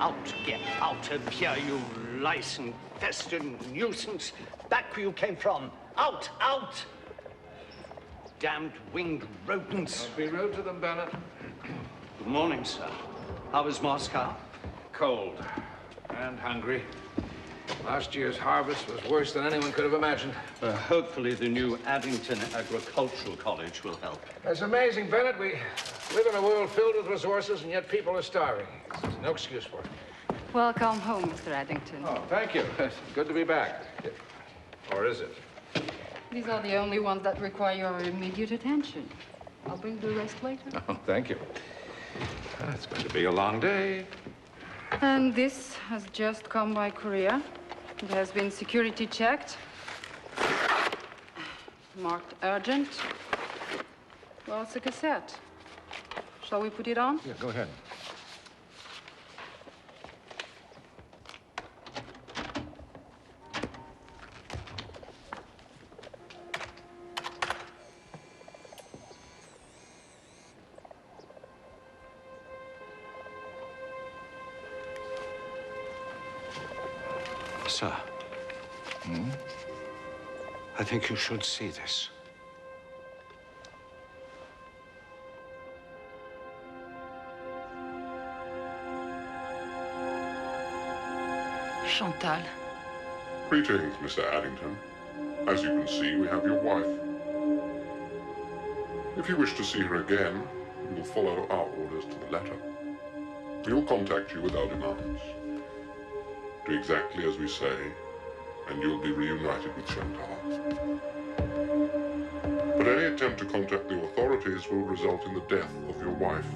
Out, get out of here, you lice-infested nuisance. Back where you came from. Out, out! Damned winged rodents. Don't be rude to them, Bennett. Good morning, sir. How was Moscow? Cold and hungry. Last year's harvest was worse than anyone could have imagined. Hopefully the new Addington Agricultural College will help. It's amazing, Bennett. We live in a world filled with resources, and yet people are starving. There's no excuse for it. Welcome home, Mr. Addington. Oh, thank you. Good to be back. Or is it? These are the only ones that require your immediate attention. I'll bring the rest later. Oh, thank you. It's going to be a long day. And this has just come by courier. It has been security checked. Marked urgent. Well, it's a cassette. Shall we put it on? Yeah, go ahead. Sir. I think you should see this. Chantal. Greetings, Mr. Addington. As you can see, we have your wife. If you wish to see her again, you will follow our orders to the letter. We will contact you with our demands. Do exactly as we say, and you will be reunited with Chantal. But any attempt to contact the authorities will result in the death of your wife.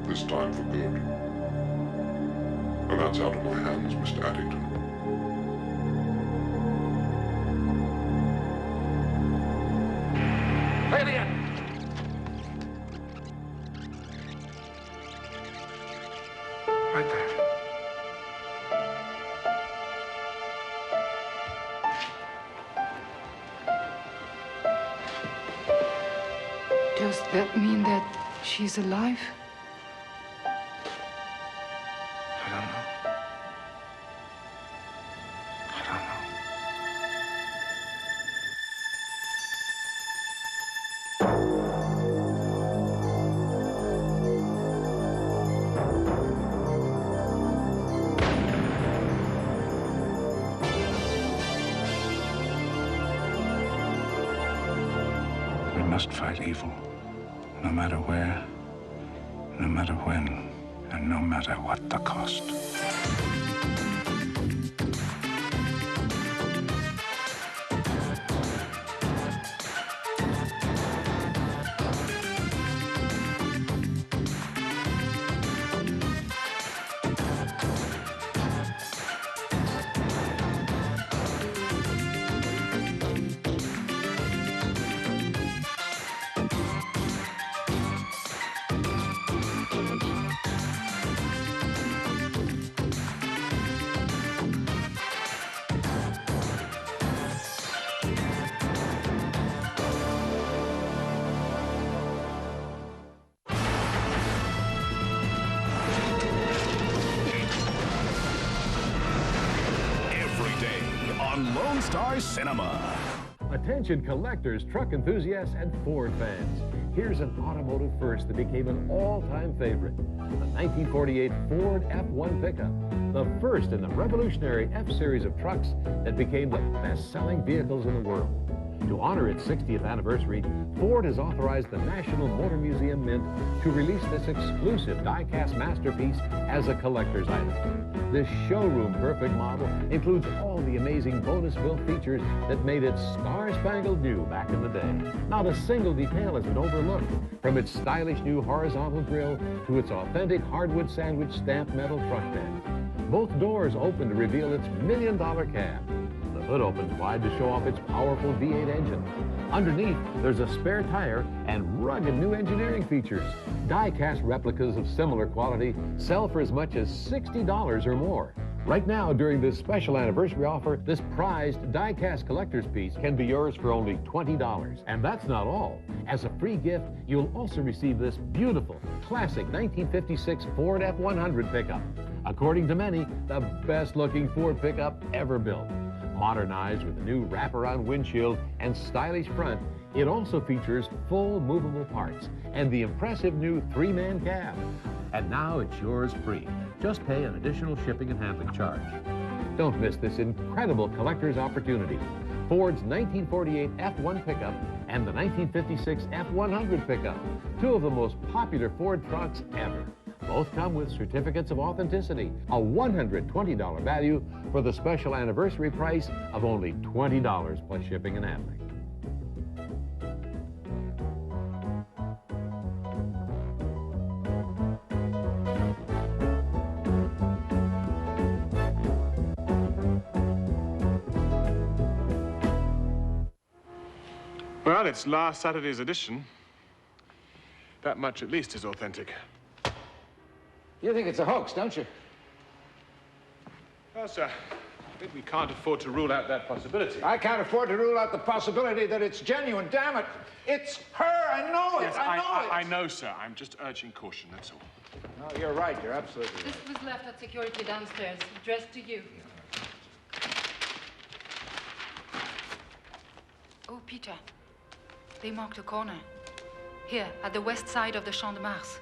This time for good. And that's out of my hands, Mr. Addington. Alien! Right there. Does that mean that she's alive? I don't know. I don't know. We must fight evil, no matter where, no matter when, and no matter what the cost. Lone Star Cinema. Attention collectors, truck enthusiasts, and Ford fans. Here's an automotive first that became an all-time favorite. The 1948 Ford F-1 pickup. The first in the revolutionary F-series of trucks that became the best-selling vehicles in the world. To honor its 60th anniversary, Ford has authorized the National Motor Museum Mint to release this exclusive die-cast masterpiece as a collector's item. This showroom-perfect model includes all the amazing bonus-built features that made it star-spangled new back in the day. Not a single detail has been overlooked, from its stylish new horizontal grille to its authentic hardwood sandwich stamped metal truck bed. Both doors open to reveal its million-dollar cab. The hood opens wide to show off its powerful V8 engine. Underneath, there's a spare tire and rugged new engineering features. Die-cast replicas of similar quality sell for as much as $60 or more. Right now, during this special anniversary offer, this prized die-cast collector's piece can be yours for only $20. And that's not all. As a free gift, you'll also receive this beautiful, classic 1956 Ford F-100 pickup. According to many, the best-looking Ford pickup ever built. Modernized with a new wraparound windshield and stylish front, it also features full movable parts and the impressive new 3-man cab. And now it's yours free. Just pay an additional shipping and handling charge. Don't miss this incredible collector's opportunity. Ford's 1948 F1 pickup and the 1956 F100 pickup, two of the most popular Ford trucks ever. Both come with certificates of authenticity, a $120 value for the special anniversary price of only $20 plus shipping and handling. Well, it's last Saturday's edition. That much at least is authentic. You think it's a hoax, don't you? Well, sir, I think we can't afford to rule out that possibility. I can't afford to rule out the possibility that it's genuine. Damn it. It's her. I know it. Yes, I know it. I know, sir. I'm just urging caution, that's all. No, you're right. You're absolutely right. This was left at security downstairs, addressed to you. Oh, Peter. They marked a corner. Here, at the west side of the Champ de Mars.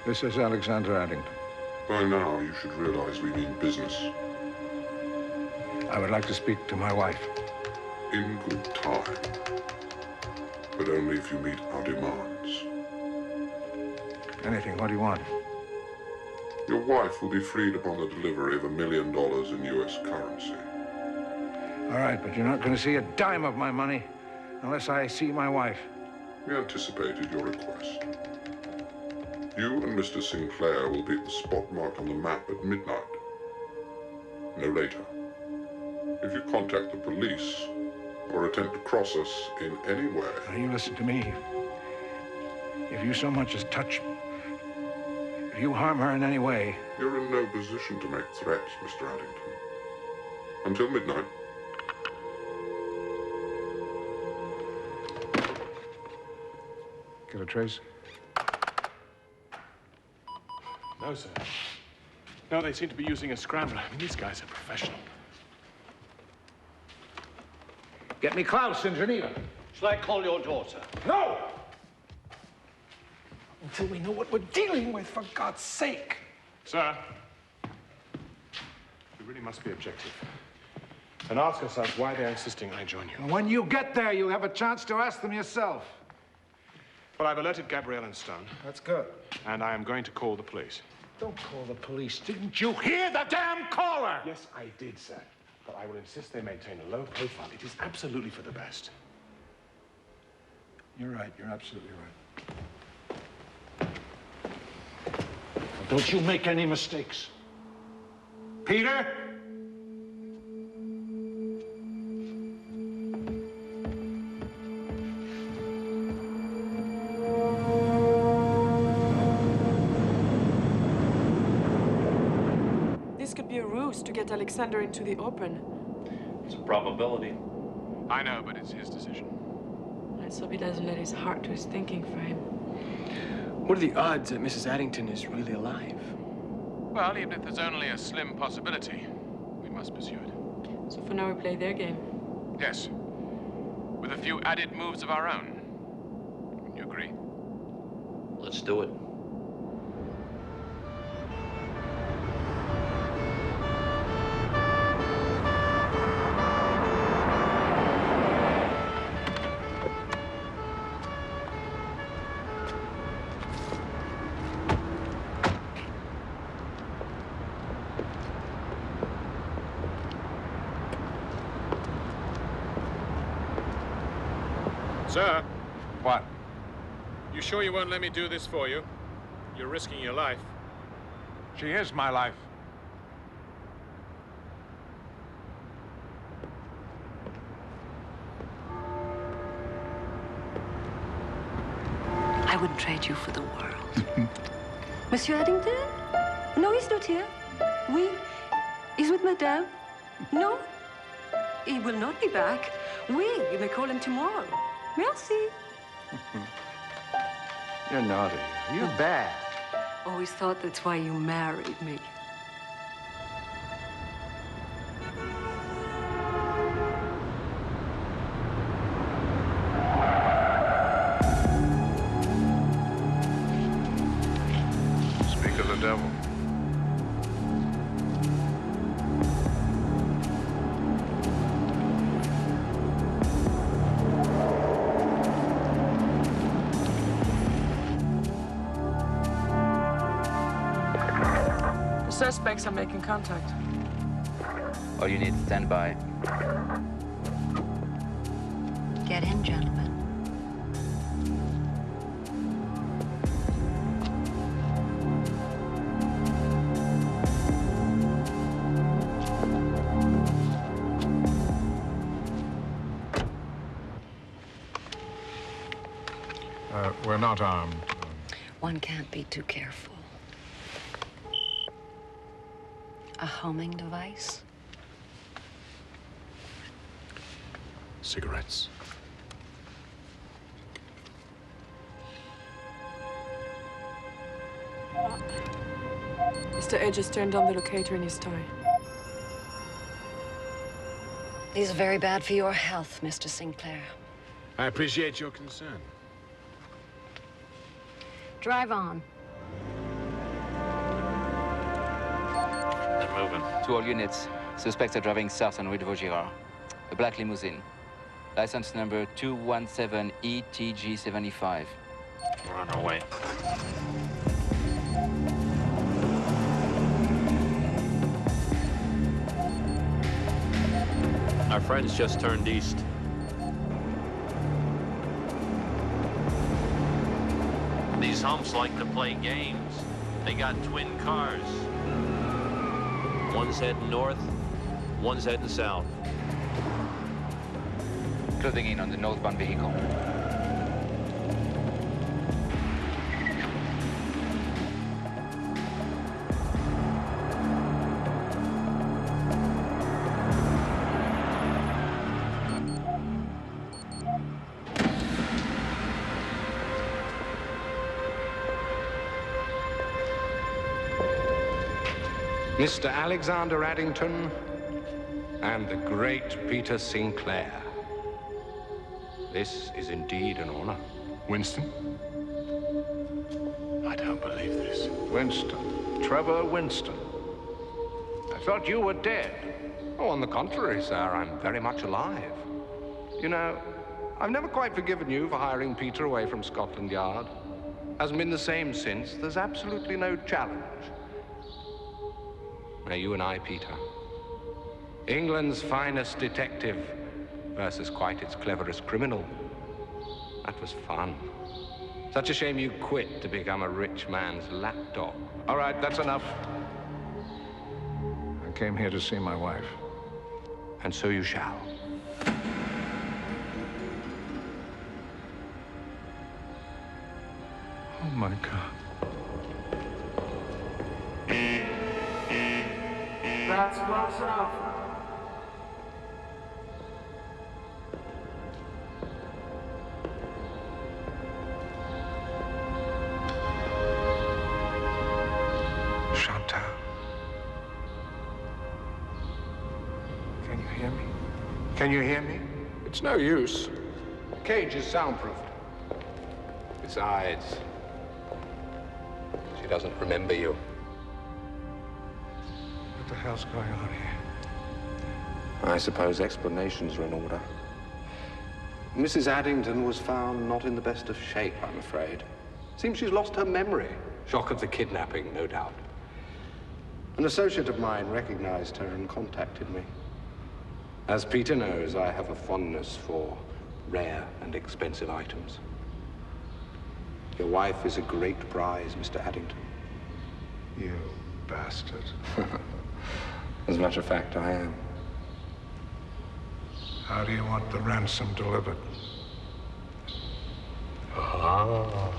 This is Alexander Addington. By now, you should realize we mean business. I would like to speak to my wife. In good time. But only if you meet our demands. Anything. What do you want? Your wife will be freed upon the delivery of $1 million in U.S. currency. All right, but you're not going to see a dime of my money unless I see my wife. We anticipated your request. You and Mr. Sinclair will be at the spot marked on the map at midnight. No later. If you contact the police or attempt to cross us in any way... Now, you listen to me. If you so much as touch... If you harm her in any way... You're in no position to make threats, Mr. Addington. Until midnight. Get a trace? No, sir. No, they seem to be using a scrambler. I mean, these guys are professional. Get me Klaus in Geneva. Shall I call your daughter? No! Until we know what we're dealing with, for God's sake. Sir, we really must be objective. And ask ourselves why they're insisting I join you. When you get there, you'll have a chance to ask them yourself. Well, I've alerted Gabrielle and Stone. That's good. And I am going to call the police. Don't call the police. Didn't you hear the damn caller? Yes, I did, sir. But I will insist they maintain a low profile. It is absolutely for the best. You're right. You're absolutely right. Don't you make any mistakes. Peter? This could be a ruse to get Alexander into the open. It's a probability. I know, but it's his decision. Let's hope he doesn't let his heart do his thinking for him. What are the odds that Mrs. Addington is really alive? Well, even if there's only a slim possibility, we must pursue it. So for now we play their game. Yes. With a few added moves of our own. You agree? Let's do it. Sir? What? You sure you won't let me do this for you? You're risking your life. She is my life. wouldn't trade you for the world. Monsieur Addington? No, he's not here. Oui. He's with Madame. No. He will not be back. Oui, you may call him tomorrow. Merci. You're naughty. You're bad. Always thought that's why you married me. Speak of the devil. Suspects are making contact. All you need, stand by. Get in, gentlemen. We're not armed. One can't be too careful. A homing device? Cigarettes. Mr. Edge has turned on the locator in his tie. These are very bad for your health, Mr. Sinclair. I appreciate your concern. Drive on. They're moving. To all units, suspects are driving south on Rue de Vaugirard. A black limousine. License number 217ETG75. We're on our way. Our friends just turned east. These humps like to play games. They got twin cars. One's heading north, one's heading south. Closing in on the northbound vehicle. Mr. Alexander Addington and the great Peter Sinclair. This is indeed an honor. Winston? I don't believe this. Winston. Trevor Winston. I thought you were dead. Oh, on the contrary, sir, I'm very much alive. You know, I've never quite forgiven you for hiring Peter away from Scotland Yard. Hasn't been the same since. There's absolutely no challenge. Now, you and I, Peter. England's finest detective versus quite its cleverest criminal. That was fun. Such a shame you quit to become a rich man's lapdog. All right, that's enough. I came here to see my wife. And so you shall. Oh, my God. That's close enough. Chantal. Can you hear me? Can you hear me? It's no use. The cage is soundproofed. Besides, she doesn't remember you. What the hell's going on here? I suppose explanations are in order. Mrs. Addington was found not in the best of shape, I'm afraid. Seems she's lost her memory. Shock of the kidnapping, no doubt. An associate of mine recognized her and contacted me. As Peter knows, I have a fondness for rare and expensive items. Your wife is a great prize, Mr. Addington. You bastard. As a matter of fact, I am. How do you want the ransom delivered? Ah.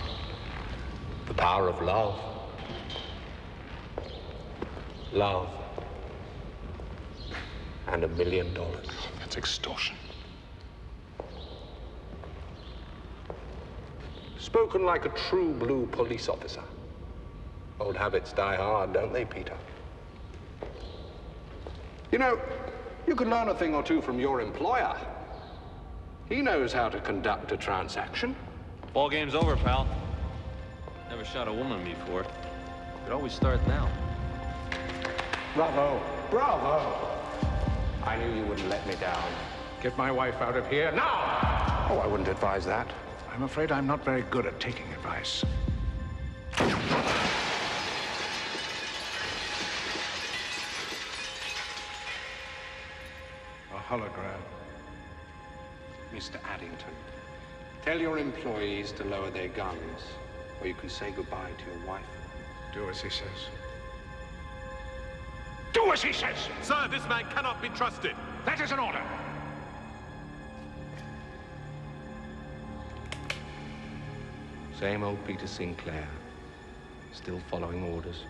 power of love. Love. And $1 million. That's extortion. Spoken like a true blue police officer. Old habits die hard, don't they, Peter? You know, you could learn a thing or two from your employer. He knows how to conduct a transaction. Ball game's over, pal. Never shot a woman before. Could always start now. Bravo. Bravo. I knew you wouldn't let me down. Get my wife out of here now! Oh, I wouldn't advise that. I'm afraid I'm not very good at taking advice. A hologram. Mr. Addington, tell your employees to lower their guns, or you can say goodbye to your wife. Do as he says. Do as he says! Sir, this man cannot be trusted. That is an order. Same old Peter Sinclair, still following orders.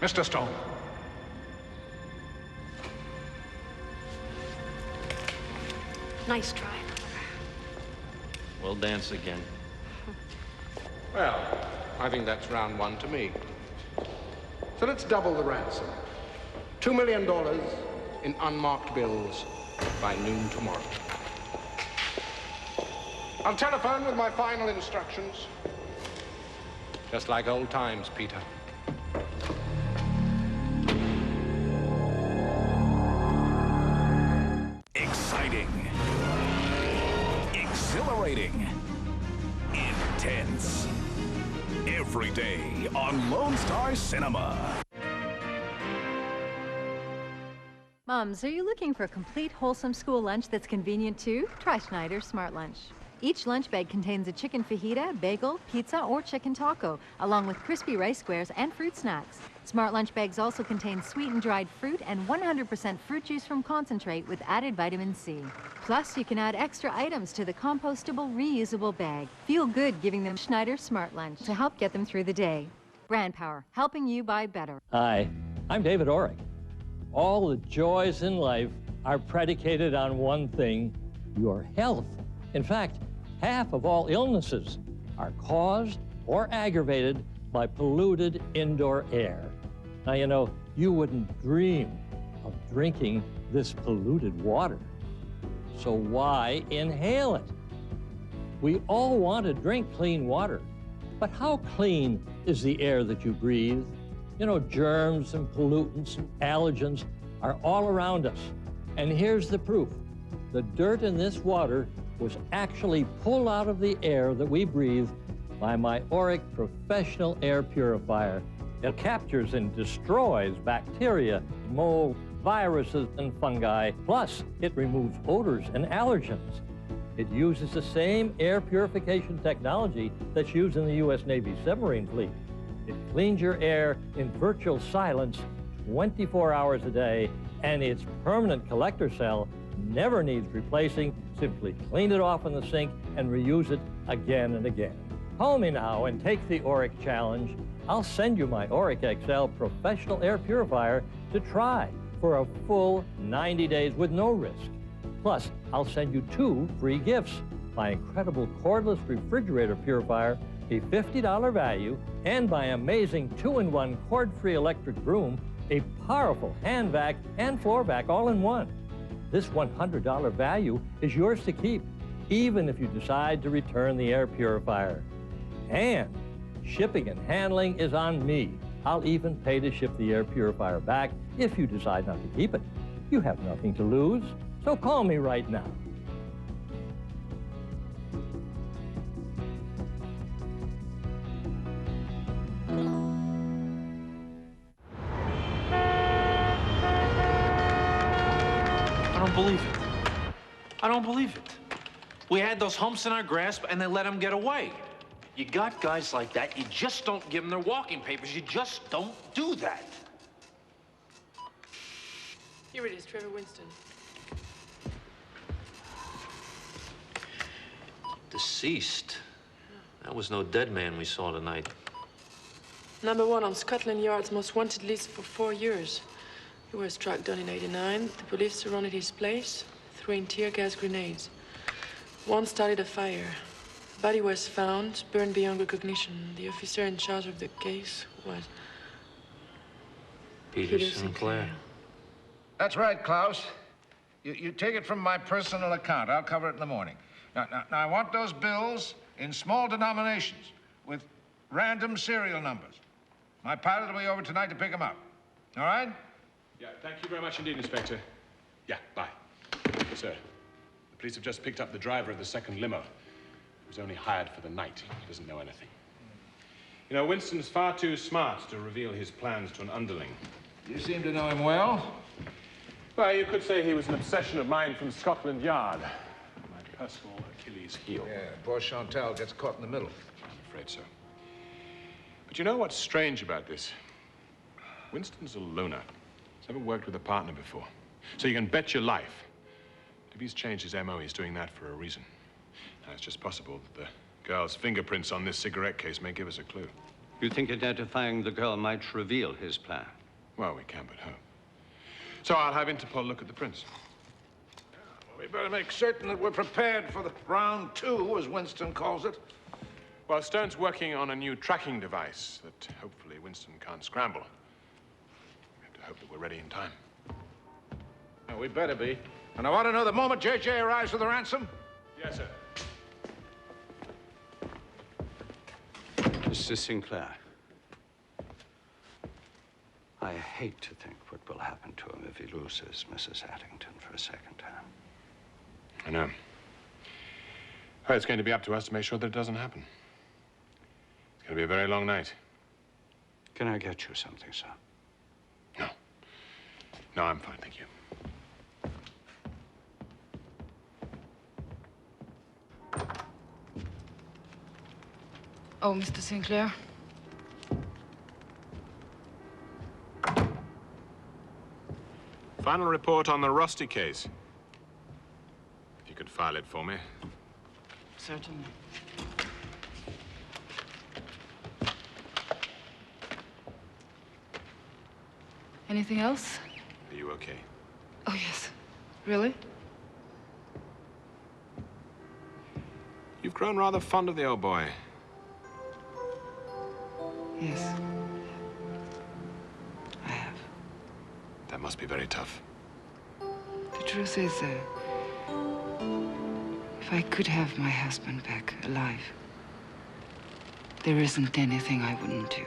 Mr. Stone. Nice try. We'll dance again. Well, I think that's round one to me. So let's double the ransom. $2 million in unmarked bills by noon tomorrow. I'll telephone with my final instructions. Just like old times, Peter. Exciting. Exhilarating. Intense. Every day on Lone Star Cinema. Moms, are you looking for a complete, wholesome school lunch that's convenient too? Try Schneider's Smart Lunch. Each lunch bag contains a chicken fajita, bagel, pizza, or chicken taco, along with crispy rice squares and fruit snacks. Smart Lunch bags also contain sweetened dried fruit and 100% fruit juice from concentrate with added vitamin C. Plus, you can add extra items to the compostable, reusable bag. Feel good giving them Schneider's Smart Lunch to help get them through the day. Brand Power, helping you buy better. Hi, I'm David Orrick. All the joys in life are predicated on one thing, your health. In fact, half of all illnesses are caused or aggravated by polluted indoor air. Now, you know, you wouldn't dream of drinking this polluted water. So why inhale it? We all want to drink clean water, but how clean is the air that you breathe? You know, germs and pollutants and allergens are all around us. And here's the proof. The dirt in this water was actually pulled out of the air that we breathe by my Auric Professional Air Purifier. It captures and destroys bacteria, mold, viruses, and fungi. Plus, it removes odors and allergens. It uses the same air purification technology that's used in the U.S. Navy submarine fleet. It cleans your air in virtual silence 24 hours a day, and its permanent collector cell never needs replacing. Simply clean it off in the sink and reuse it again and again. Call me now and take the Auric Challenge. I'll send you my Auric XL Professional Air Purifier to try for a full 90 days with no risk. Plus, I'll send you 2 free gifts, my incredible cordless refrigerator purifier, a $50 value, and my amazing 2-in-1 cord-free electric broom, a powerful hand vac and floor vac all in one. This $100 value is yours to keep, even if you decide to return the air purifier. And shipping and handling is on me. I'll even pay to ship the air purifier back if you decide not to keep it. You have nothing to lose, so call me right now. I don't believe it. I don't believe it. We had those humps in our grasp, and they let them get away. You got guys like that, you just don't give them their walking papers. You just don't do that. Here it is, Trevor Winston. Deceased. Now, That was no dead man we saw tonight. Number 1 on Scotland Yard's most wanted list for 4 years. He was struck down in '89. The police surrounded his place, throwing tear gas grenades. One started a fire. The body was found, burned beyond recognition. The officer in charge of the case was Peter Sinclair. That's right, Klaus. You take it from my personal account. I'll cover it in the morning. Now, I want those bills in small denominations with random serial numbers. My pilot will be over tonight to pick them up. All right? Yeah, thank you very much indeed, Inspector. Yeah, bye. Sir, the police have just picked up the driver of the second limo. He was only hired for the night. He doesn't know anything. You know, Winston's far too smart to reveal his plans to an underling. You seem to know him well. Well, you could say he was an obsession of mine from Scotland Yard. My personal Achilles heel. Yeah, poor Chantal gets caught in the middle. I'm afraid so. But you know what's strange about this? Winston's a loner. He's never worked with a partner before. So you can bet your life that if he's changed his MO, he's doing that for a reason. Now, it's just possible that the girl's fingerprints on this cigarette case may give us a clue. You think identifying the girl might reveal his plan? Well, we can but hope. So I'll have Interpol look at the prints. We better make certain that we're prepared for the round 2, as Winston calls it. Well, Stone's working on a new tracking device that hopefully Winston can't scramble. We have to hope that we're ready in time. Yeah, we better be. And I want to know the moment J.J. arrives with the ransom. Yes, sir. Mr. Sinclair, I hate to think what will happen to him if he loses Mrs. Addington for a second time. I know. Well, it's going to be up to us to make sure that it doesn't happen. It's going to be a very long night. Can I get you something, sir? No. No, I'm fine, thank you. Oh, Mr. Sinclair. Final report on the Rusty case. If you could file it for me. Certainly. Anything else? Are you okay? Oh, yes. Really? You've grown rather fond of the old boy. Yes. That must be very tough. The truth is, if I could have my husband back alive, there isn't anything I wouldn't do.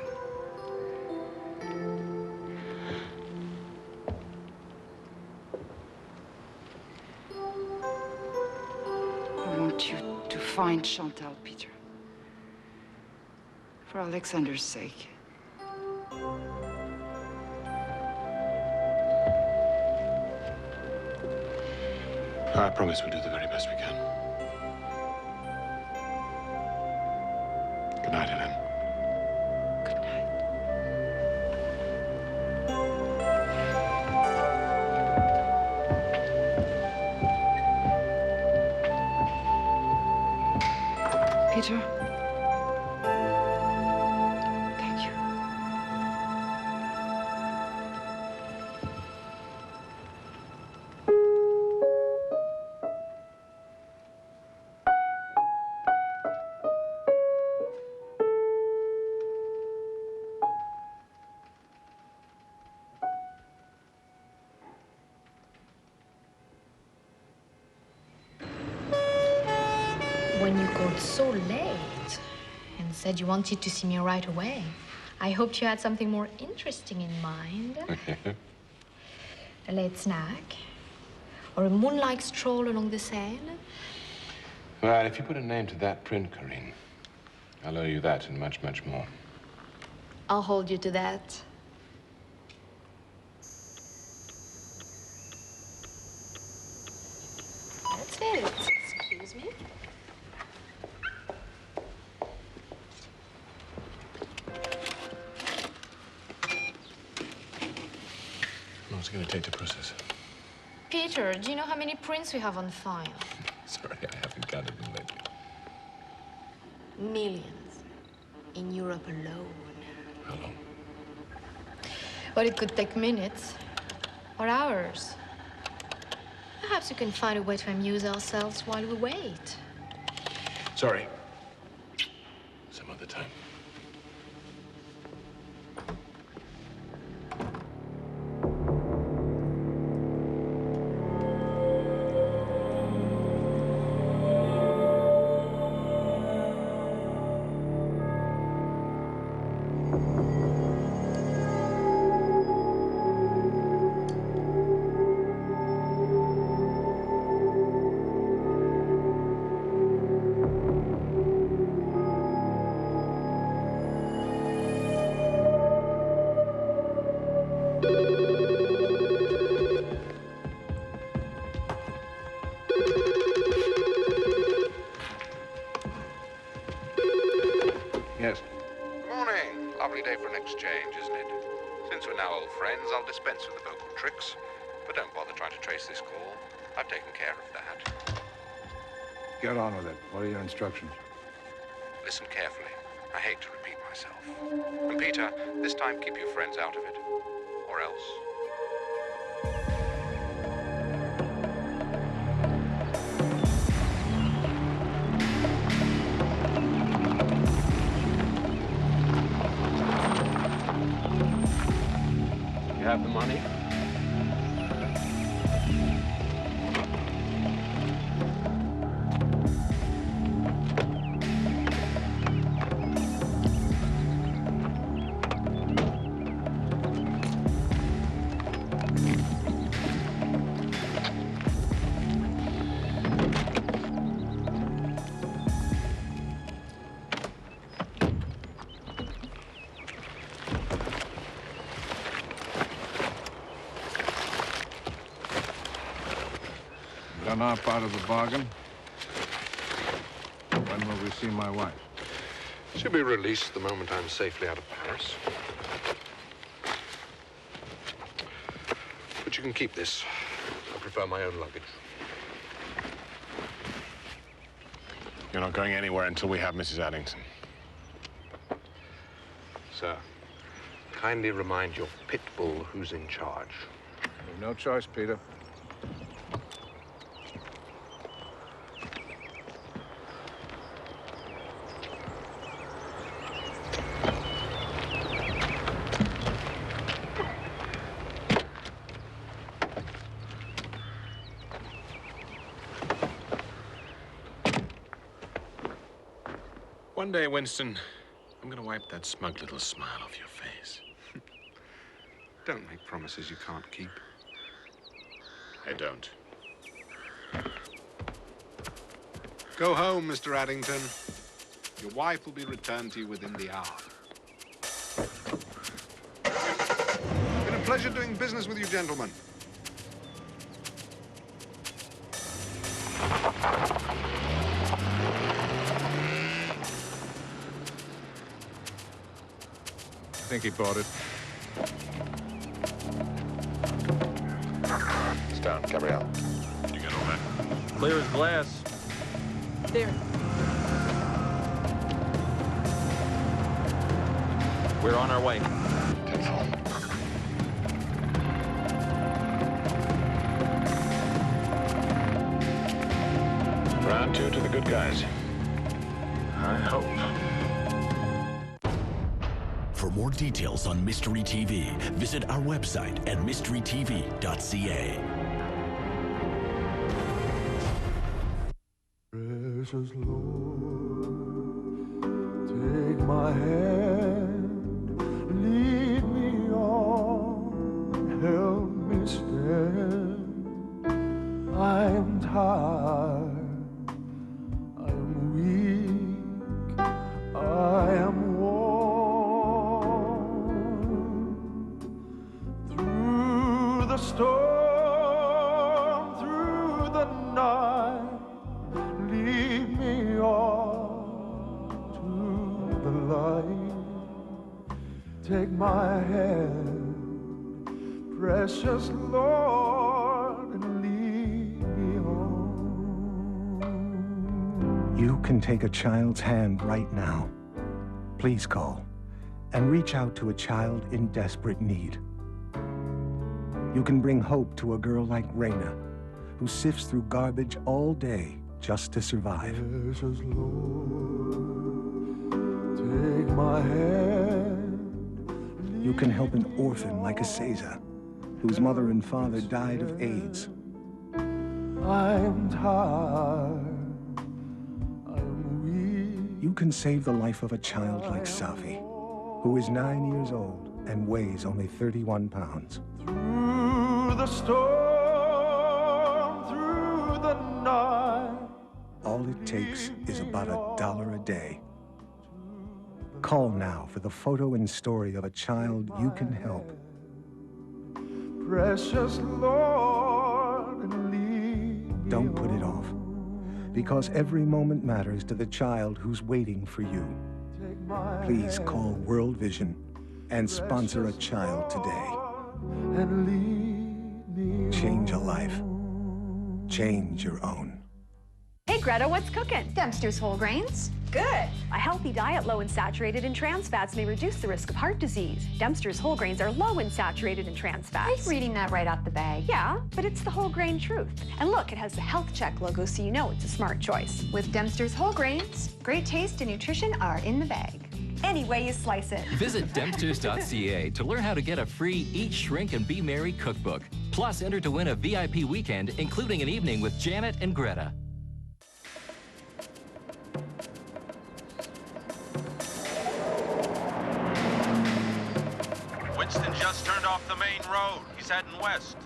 I want you to find Chantal, Peter. For Alexander's sake. I promise we'll do the very best we can. Good night, Helen. Good night. Peter? Thank you. When you called so late and said you wanted to see me right away, I hoped you had something more interesting in mind. A late snack? Or a moonlight stroll along the Seine? Well, if you put a name to that print, Corinne, I'll owe you that and much, much more. I'll hold you to that. That's it. Excuse me. What's it going to take to process? Peter, do you know how many prints we have on file? Sorry, I haven't counted them lately. Millions. In Europe alone. How long? But it could take minutes. Or hours. Perhaps we can find a way to amuse ourselves while we wait. Sorry. Some other time. Yes. Good morning. Lovely day for an exchange, isn't it? Since we're now old friends, I'll dispense with the vocal tricks. But don't bother trying to trace this call. I've taken care of that. Get on with it. What are your instructions? Listen carefully. I hate to repeat myself. And Peter, this time keep your friends out of it. Or else. You have the money? Done our part of the bargain. When will we see my wife? She'll be released the moment I'm safely out of Paris. But you can keep this. I prefer my own luggage. You're not going anywhere until we have Mrs. Addington. Sir, kindly remind your pit bull who's in charge. You've no choice, Peter. One day, Winston, I'm gonna wipe that smug little smile off your face. Don't make promises you can't keep. I don't. Go home, Mr. Addington. Your wife will be returned to you within the hour. Been a pleasure doing business with you, gentlemen. I think he bought it. It's down, Gabrielle. You get all that? Clear as glass. There. We're on our way. Round two to the good guys. I hope. For more details on Mystery TV, visit our website at mysterytv.ca. Precious Lord, take my hand, lead me on, help me stand. I am tired, I am weak, I am worn. Through the storm, through the night, lead me on to the light. Take my hand, precious Lord, and lead me on. You can take a child's hand right now. Please call and reach out to a child in desperate need. You can bring hope to a girl like Raina, who sifts through garbage all day just to survive. Precious Lord, take my hand. You can help an orphan like Acesa, whose mother and father died of AIDS. I'm tired. I'm weak. You can save the life of a child like Safi, who is 9 years old and weighs only 31 pounds. Through the storm, through the night. All it takes is about $1 a day. Call now for the photo and story of a child you can help. Precious Lord, and lead me Don't put it off, because every moment matters to the child who's waiting for you. Please call World Vision and sponsor a child today. and lead me. Change a life. Change your own. Hey, Greta, what's cooking? Dempster's whole grains. Good. A healthy diet low in saturated and trans fats may reduce the risk of heart disease. Dempster's whole grains are low in saturated and trans fats. I'm reading that right out the bag. Yeah, but it's the whole grain truth. And look, it has the health check logo, so you know it's a smart choice. With Dempster's whole grains, great taste and nutrition are in the bag. Any way you slice it. Visit Dempsters.ca to learn how to get a free Eat, Shrink, and Be Merry cookbook. Plus, enter to win a VIP weekend, including an evening with Janet and Greta. Winston just turned off the main road. He's heading west.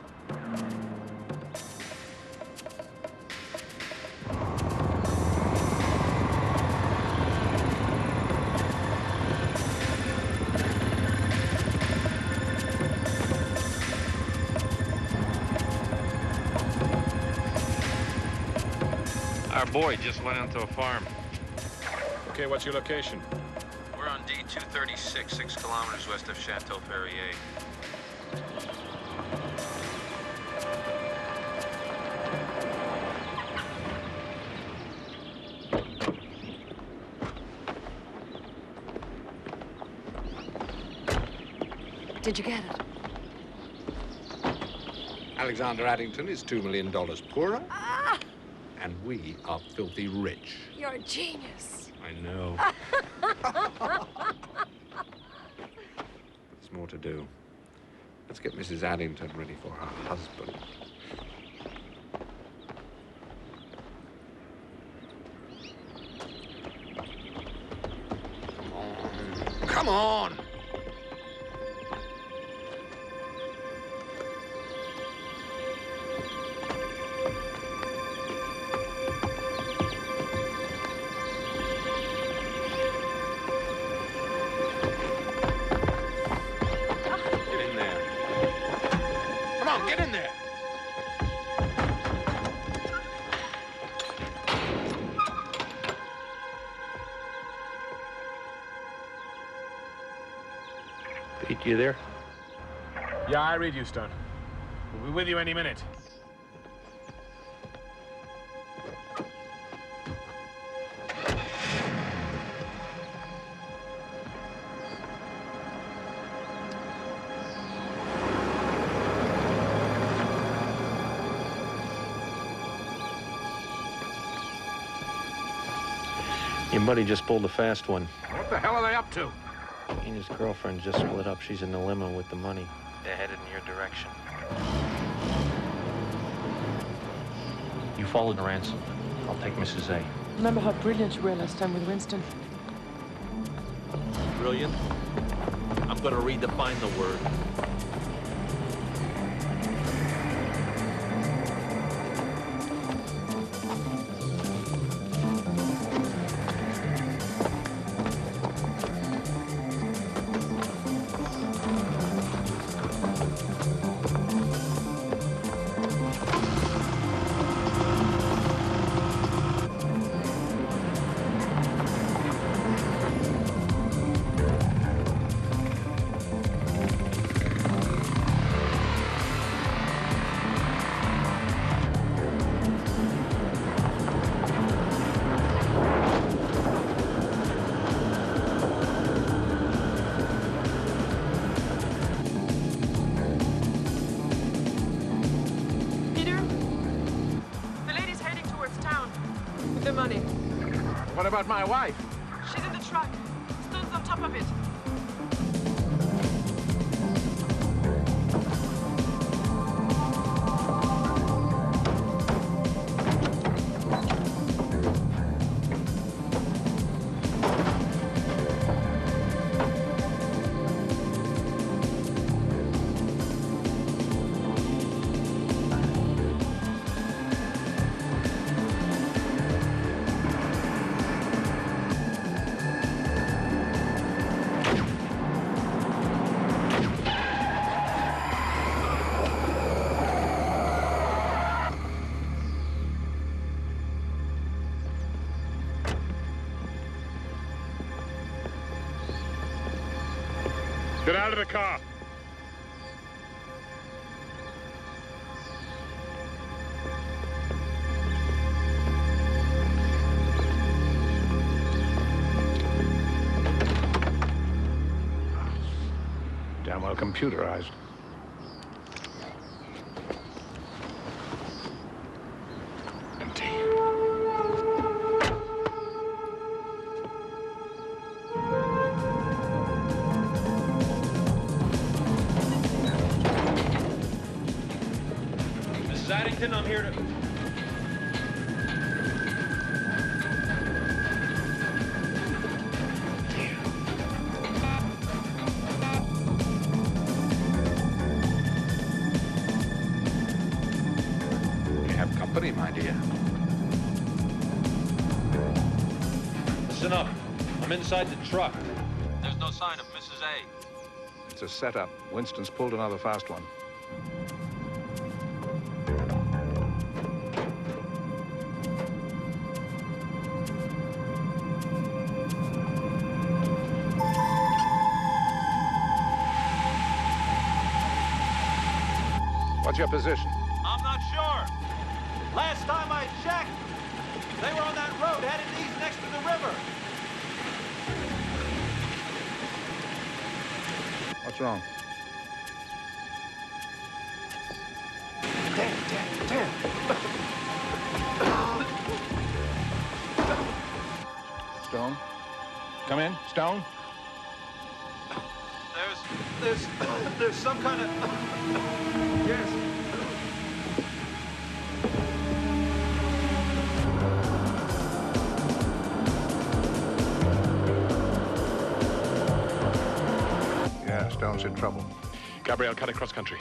Our boy just went onto a farm. Okay, what's your location? We're on D-236, 6 kilometers west of Chantal Ferrier. Did you get it? Alexander Addington is $2 million poorer, and we are filthy rich. You're a genius. I know. There's more to do. Let's get Mrs. Addington ready for her husband. Come on! Get in there! Pete, you there? Yeah, I read you, Stone. We'll be with you any minute. Your buddy just pulled a fast one. What the hell are they up to? He and his girlfriend just split up. She's in the limo with the money. They're headed in your direction. You follow the ransom. I'll take Mrs. A. Remember how brilliant you were last time with Winston? Brilliant? I'm gonna redefine the word. What about my wife? She's in the truck. Stone's on top of it. Get out of the car. Damn well computerized. Empty. Mrs. Addington, I'm here to... We have company, my dear. Listen up. I'm inside the truck. There's no sign of Mrs. A. It's a setup. Winston's pulled another fast one. What's your position? I'm not sure. Last time I checked, they were on that road headed east next to the river. What's wrong? Damn. Stone? Come in, Stone. There's some kind of... Yes. Yeah, Stone's in trouble. Gabrielle, cut across country.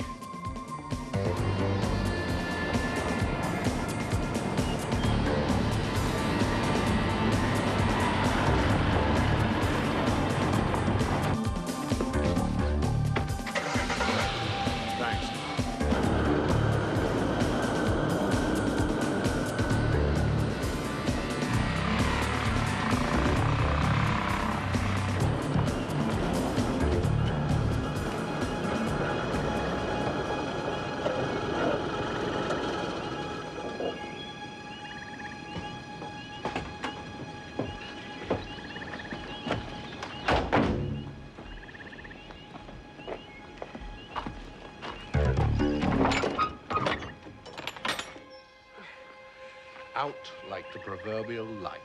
Out like the proverbial light.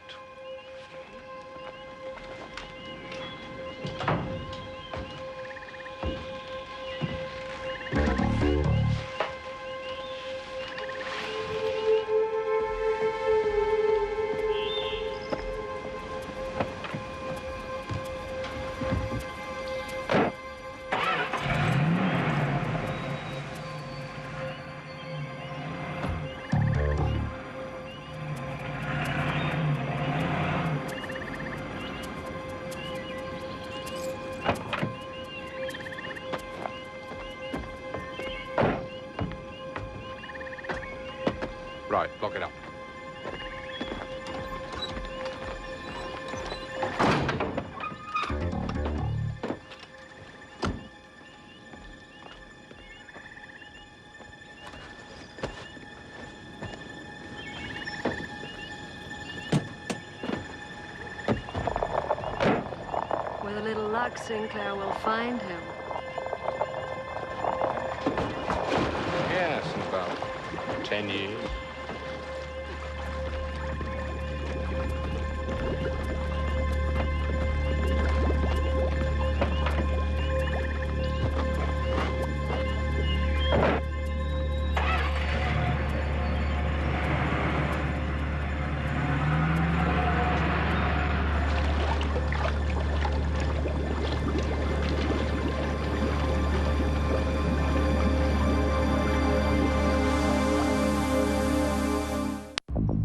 Right, lock it up. With a little luck, Sinclair will find him. Yes, in about 10 years.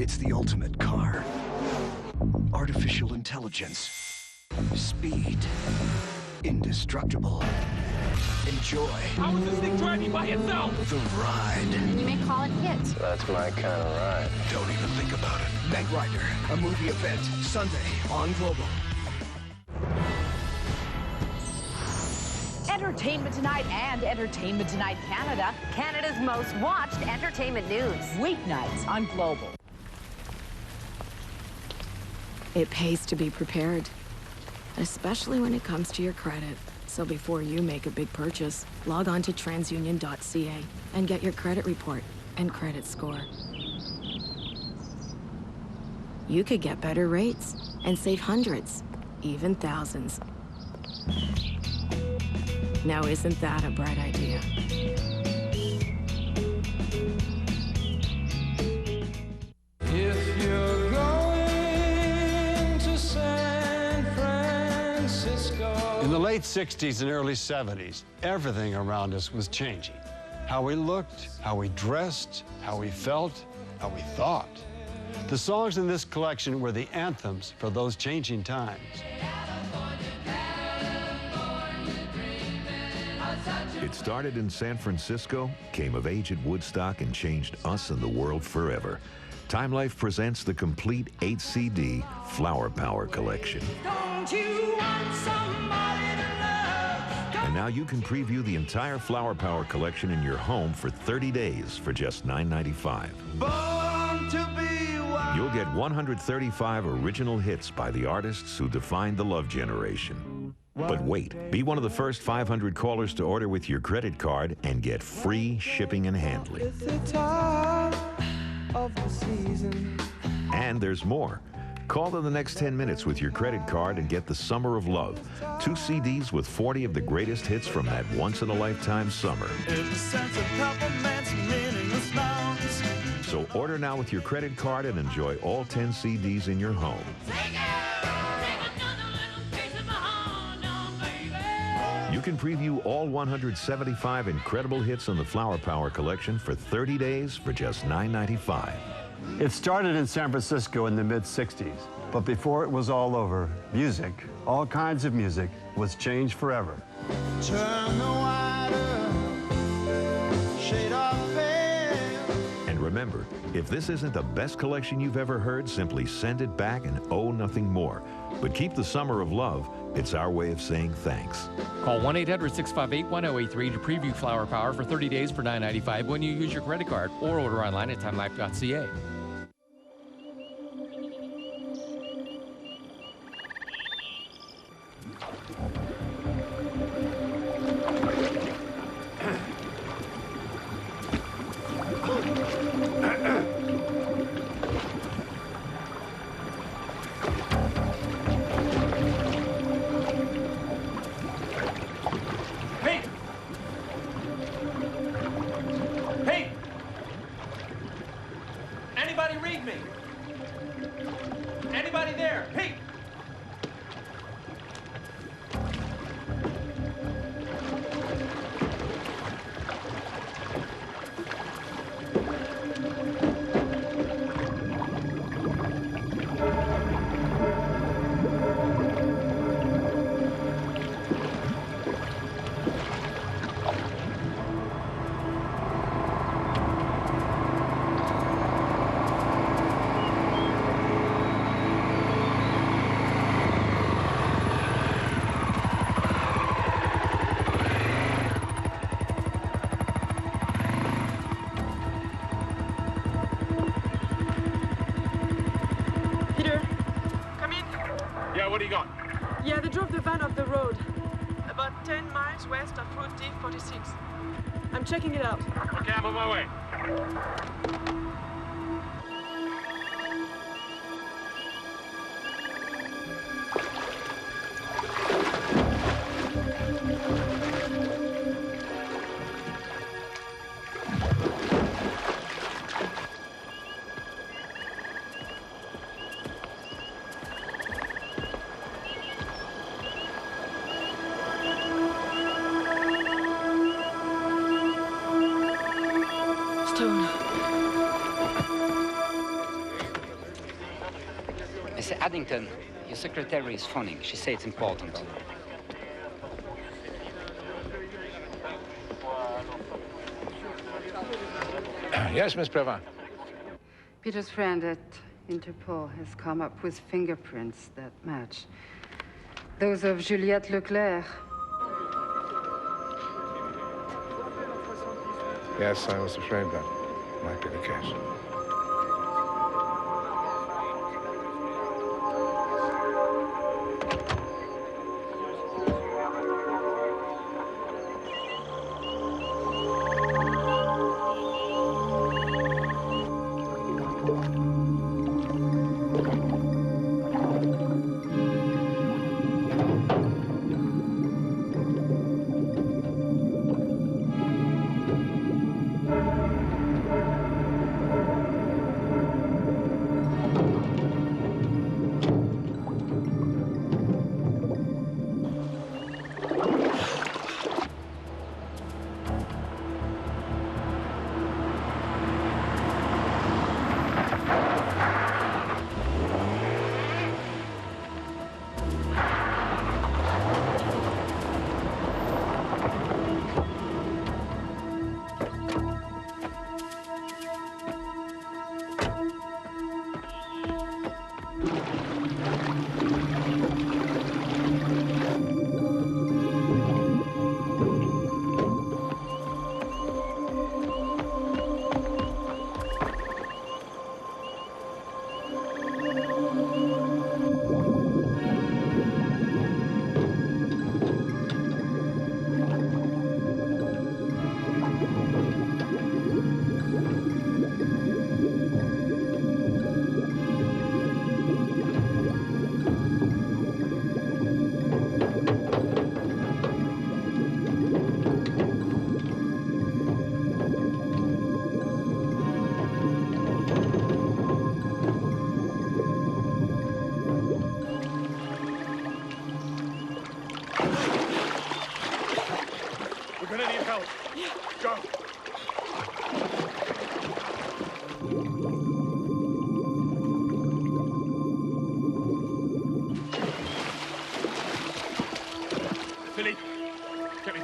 It's the ultimate car. Artificial intelligence. Speed. Indestructible. Enjoy. How is this thing driving by itself? The ride. You may call it hit. That's my kind of ride. Don't even think about it. Knight Rider, a movie event, Sunday on Global. Entertainment Tonight and Entertainment Tonight Canada, Canada's most watched entertainment news. Weeknights on Global. It pays to be prepared, especially when it comes to your credit. So before you make a big purchase, log on to transunion.ca and get your credit report and credit score. You could get better rates and save hundreds, even thousands. Now, isn't that a bright idea? If you're going to San Francisco. In the late 60s and early 70s, everything around us was changing. How we looked, how we dressed, how we felt, how we thought. The songs in this collection were the anthems for those changing times. It started in San Francisco, came of age at Woodstock, and changed us and the world forever. Time Life presents the complete 8-CD Flower Power collection. Don't you want somebody to love? And now you can preview the entire Flower Power collection in your home for 30 days for just $9.95. Born to be wild. You'll get 135 original hits by the artists who defined the love generation. But wait, be one of the first 500 callers to order with your credit card and get free shipping and handling. It's the time of the season. And there's more. Call in the next 10 minutes with your credit card and get The Summer of Love, 2 CDs with 40 of the greatest hits from that once-in-a-lifetime summer. There's a sense of compliments, meaningless nouns. So order now with your credit card and enjoy all 10 CDs in your home. You can preview all 175 incredible hits on the Flower Power collection for 30 days for just $9.95. It started in San Francisco in the mid-60s, but before it was all over, music, all kinds of music, was changed forever. Turn the wider shade of pale. And remember, if this isn't the best collection you've ever heard, simply send it back and owe nothing more. But keep The Summer of Love. It's our way of saying thanks. Call 1-800-658-1083 to preview Flower Power for 30 days for $9.95 when you use your credit card or order online at timelife.ca. What do you got? Yeah, they drove the van off the road. About 10 miles west of Route D46. I'm checking it out. Okay, I'm on my way. Miss Addington, your secretary is phoning. She says it's important. Yes, Miss Previn. Peter's friend at Interpol has come up with fingerprints that match those of Juliette Leclerc. Yes, I was afraid that might be the case.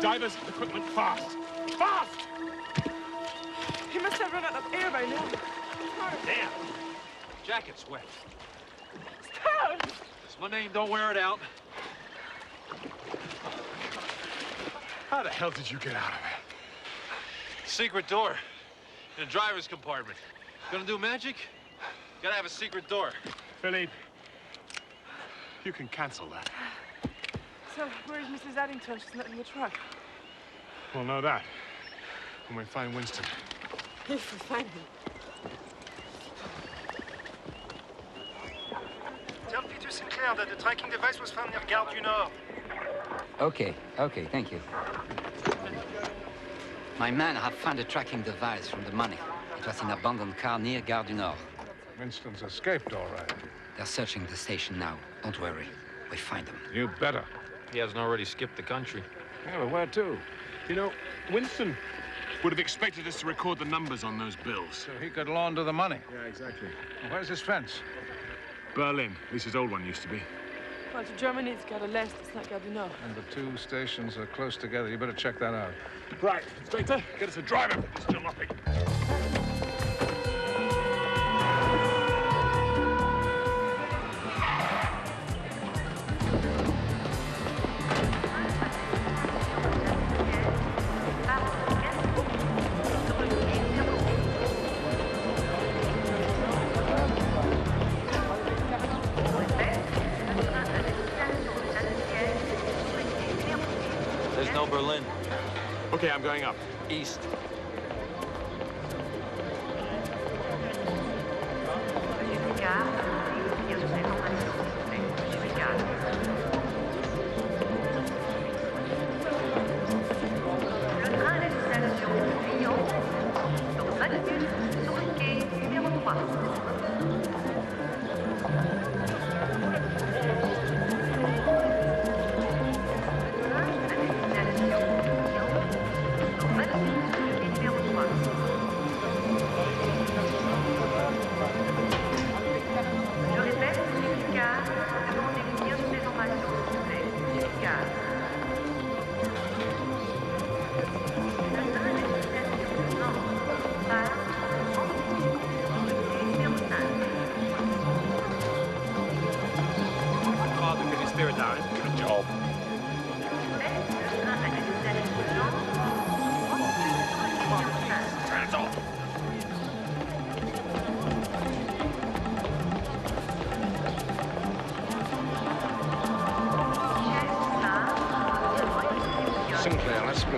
Divers, equipment fast! Fast! He must have run out of air by now. Damn! Jacket's wet. Stone! That's my name, don't wear it out. How the hell did you get out of it? Secret door in the driver's compartment. Gonna do magic? Gotta have a secret door. Philippe, you can cancel that. So, where's Mrs. Addington? She's not in the truck. We'll know that when we find Winston. If we find him. Tell Peter Sinclair that the tracking device was found near Gare du Nord. Okay, thank you. My men have found a tracking device from the money. It was in an abandoned car near Gare du Nord. Winston's escaped, all right. They're searching the station now. Don't worry. We'll find them. You better. He hasn't already skipped the country. Yeah, but where to? You know, Winston would have expected us to record the numbers on those bills. So he could launder the money. Yeah, exactly. Well, where's his fence? Berlin. At least his old one used to be. Well, to Germany, it's Gare de l'Est. It's not Gare du Nord. And the two stations are close together. You better check that out. Right. Inspector, get us a driver for this jalopy. There's no Berlin. Okay, I'm going up. East.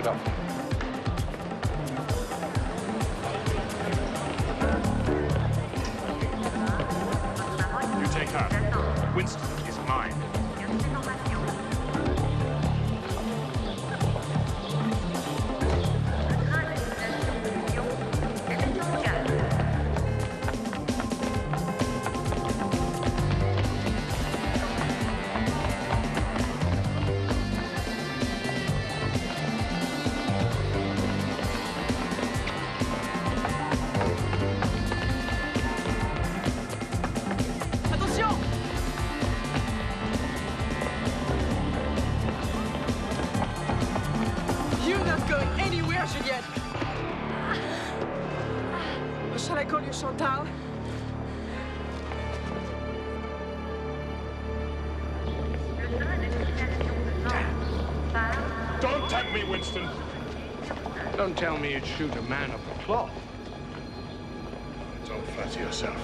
it off. You take her. Winston is mine. Shall I call you Chantal? Don't tempt me, Winston. Don't tell me you'd shoot a man of the cloth. Don't flatter yourself.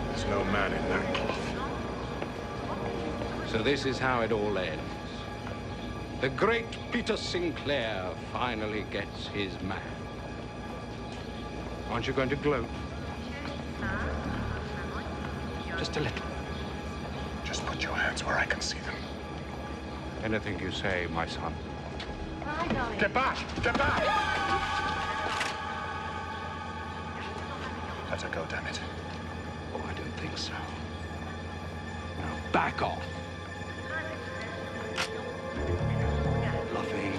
There's no man in that cloth. So this is how it all ends. The great Peter Sinclair finally gets his man. Aren't you going to gloat? Just a little. Just put your hands where I can see them. Anything you say, my son. Get back! Get back! Let her go, damn it. Oh, I don't think so. Now, back off. Bluffing.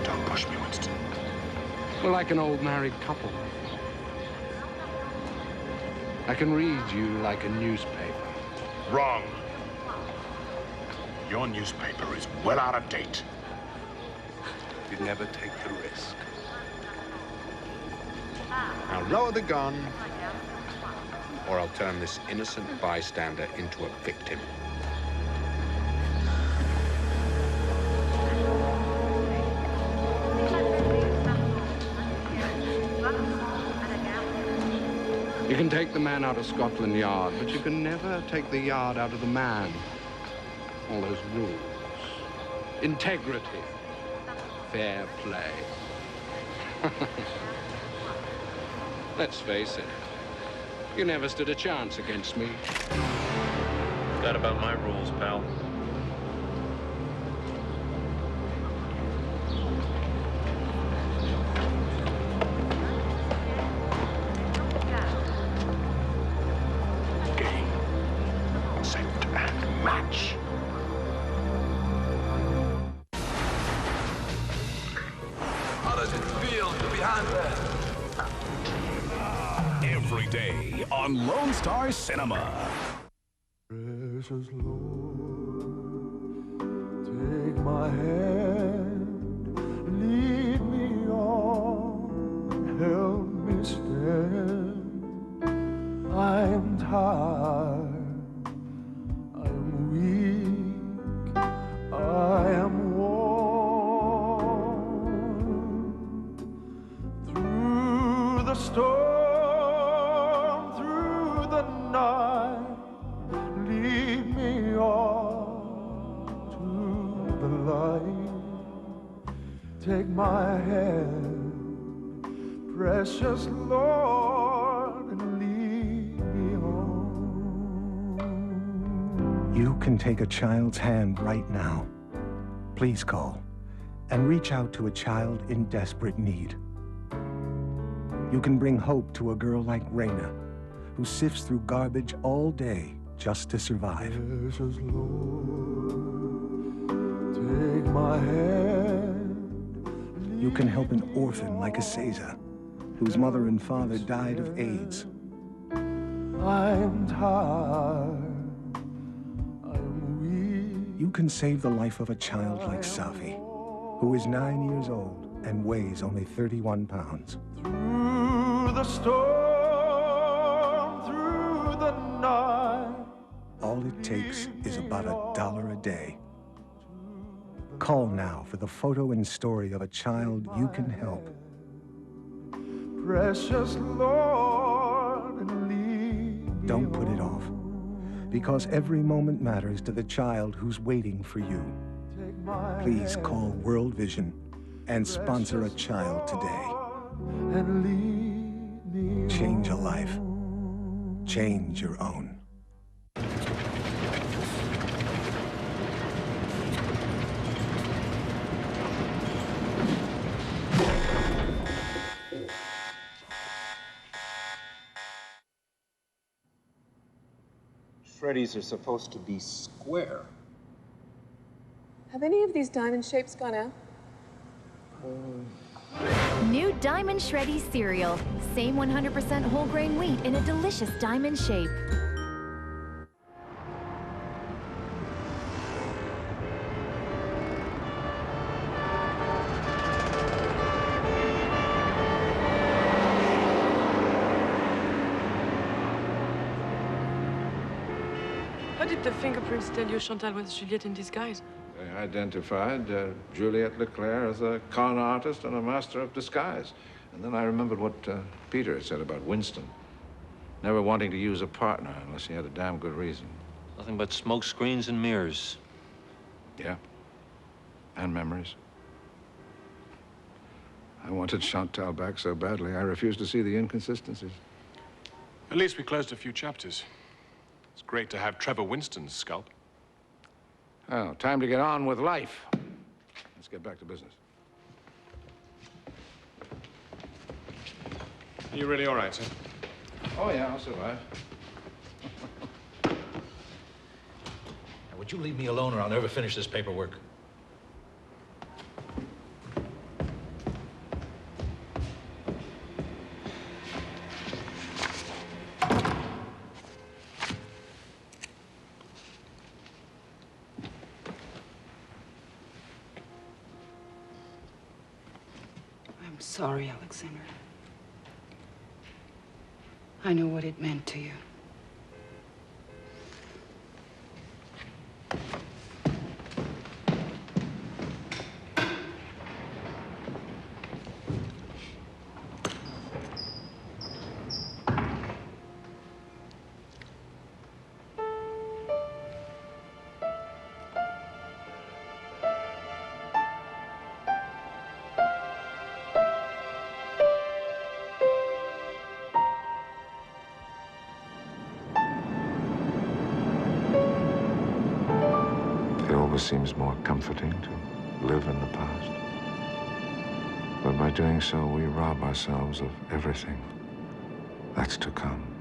Don't push me, Winston. We're like an old married couple. I can read you like a newspaper. Wrong. Your newspaper is well out of date. You'd never take the risk. Now lower the gun, or I'll turn this innocent bystander into a victim. You can take the man out of Scotland Yard, but you can never take the yard out of the man. All those rules. Integrity. Fair play. Let's face it. You never stood a chance against me. Forgot about my rules, pal. Every day on Lone Star Cinema. Precious Lord, take my hand, lead me on, help me stand. I am tired, I am weak, I am worn. Through the storm, through the night, lead me on to the light. Take my hand, precious Lord, and lead me on. You can take a child's hand right now. Please call and reach out to a child in desperate need. You can bring hope to a girl like Raina, who sifts through garbage all day just to survive. Precious Lord, take my hand. You can help an orphan like Asaza, whose mother and father died of AIDS. I am tired, I am weak. You can save the life of a child like Safi, who is 9 years old and weighs only 31 pounds. Through the storm, through the night. All it takes is about $1 a day. Call now for the photo and story of a child you can help. Precious Lord, and lead me Don't put it off, Because every moment matters to the child who's waiting for you. Please call World Vision and sponsor a child today. Change a life. Change your own. Freddy's are supposed to be square. Have any of these diamond shapes gone out? New Diamond Shreddy cereal. Same 100% whole grain wheat in a delicious diamond shape. How did the fingerprints tell you Chantal was Juliette in disguise? They identified Juliette Leclerc as a con artist and a master of disguise. And then I remembered what Peter had said about Winston. Never wanting to use a partner unless he had a damn good reason. Nothing but smoke screens and mirrors. Yeah. And memories. I wanted Chantal back so badly, I refused to see the inconsistencies. At least we closed a few chapters. It's great to have Trevor Winston's scalp. Well, time to get on with life. Let's get back to business. Are you really all right, sir? Oh, yeah, I'll survive. Now, would you leave me alone or I'll never finish this paperwork? I'm sorry, Alexander. I know what it meant to you. It always seems more comforting to live in the past. But by doing so, we rob ourselves of everything that's to come.